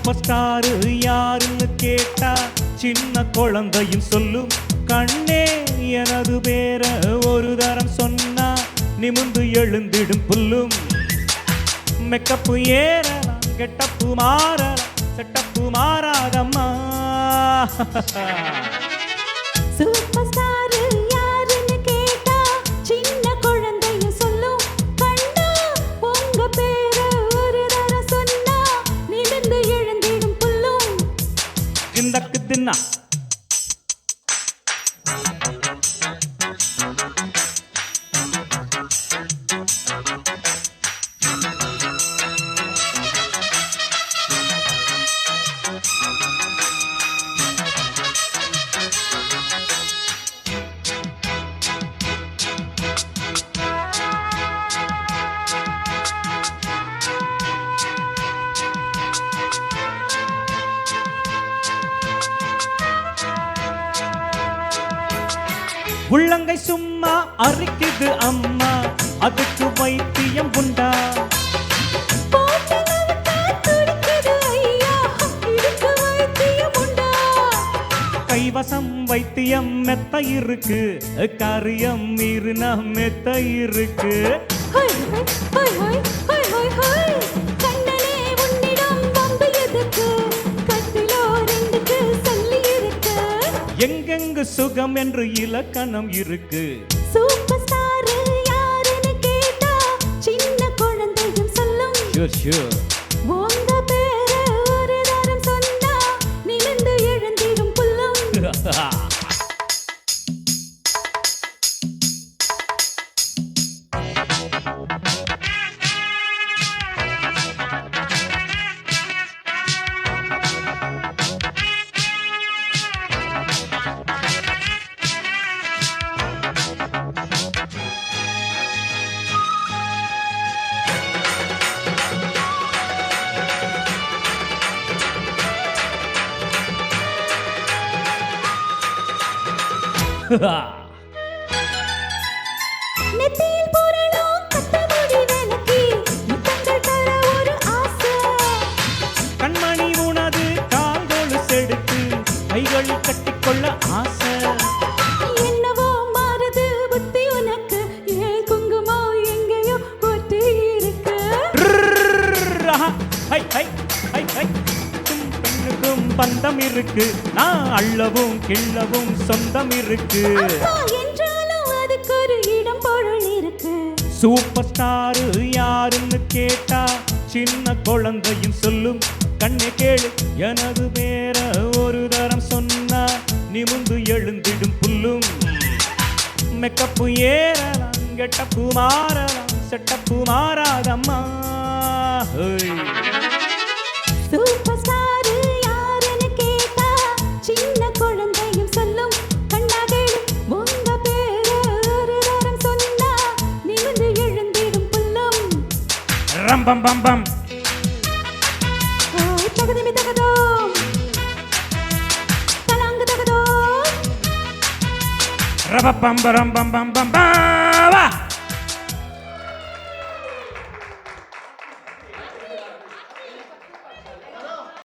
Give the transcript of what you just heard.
Super star யாருன்னு கேட்டா சின்ன குழந்தையும் சொல்லும். கண்ணே எனது பேர ஒரு தரம் சொன்னா நிமிந்து எழுந்திடும் புல்லும். மெக்கப்பு ஏறலாம், கெட்டப்பு மாறலாம், செட்டப்பு மாறாதம்மா. சூப்பர் ஸ்டார் யாருன்னு கேட்டா சின்ன குழந்தையும் சொல்லும். கண்ணா உங்க பேரை ஒரு தரம் சொன்னா நிமிர்ந்து எழுந்திடும் புல்லும். தின்னக்கு தின்னா உள்ளங்கை சும்மா அரிக்குது அம்மா, அதுக்கு வைத்தியம் உண்டா? கைவசம் வைத்தியம் மெத்த இருக்கு, காரியம் மீறினா மெத்த இருக்கு. எங்கெங்கு சுகம் என்று இலக்கணம் இருக்கு. சூப்பர் ஸ்டார் யாருன்னு கேட்டா சின்ன குழந்தையும் சொல்லும். Sure, sure. உங்க பேரை ஒரு தரம் சொன்னா நிமிர்ந்து எழுந்திடும் புல்லும். நெத்தியில் பூரணம் கட்டமுடி விளக்கி முத்தங்கள் தர ஒரு ஆசை. கண்மணி உனது கால்கள் செடுத்து கைகளில் கட்டிக்கொள்ள ஆசை. என்னவோ மாறுது புத்தி உனக்கு, ஏன் குங்குமம் எங்கேயோ ஒட்டி இருக்கு. ஹை ஹை ஹை ஹை பெண்ணுக்கும் பந்தம் இருக்கு, நான் அள்ளவும் கிள்ளவும் சொந்தம் இருக்கு. அப்பா என்றாலும் அதுக்கு ஒரு இடம் பொருள் இருக்கு. சூப்பர் ஸ்டாரு யாருன்னு கேட்டா சின்ன குழந்தையும் சொல்லும். கண்ணே கேளு எனது பேர ஒரு தரம் சொன்னா நிமிந்து எழுந்திடும் புல்லும். மெக்கப்பு ஏறலாம், கெட்டப்பு மாறலாம், செட்டப்பு மாறாதம்மா. சூப்பர் ஸ்டார் யாருன்னு கேட்டா சின்ன குழந்தையும் சொல்லும். கண்ணா கேளு உங்க பேரை ஒரு தரம் சொன்னா நிமிர்ந்து எழுந்திடும் புல்லும். ரம் பம் பம் பம் தகதிமி தகதோம் தலாங்கு தகதோம் ரப பம் பரம் பம் பம் பம் பம்.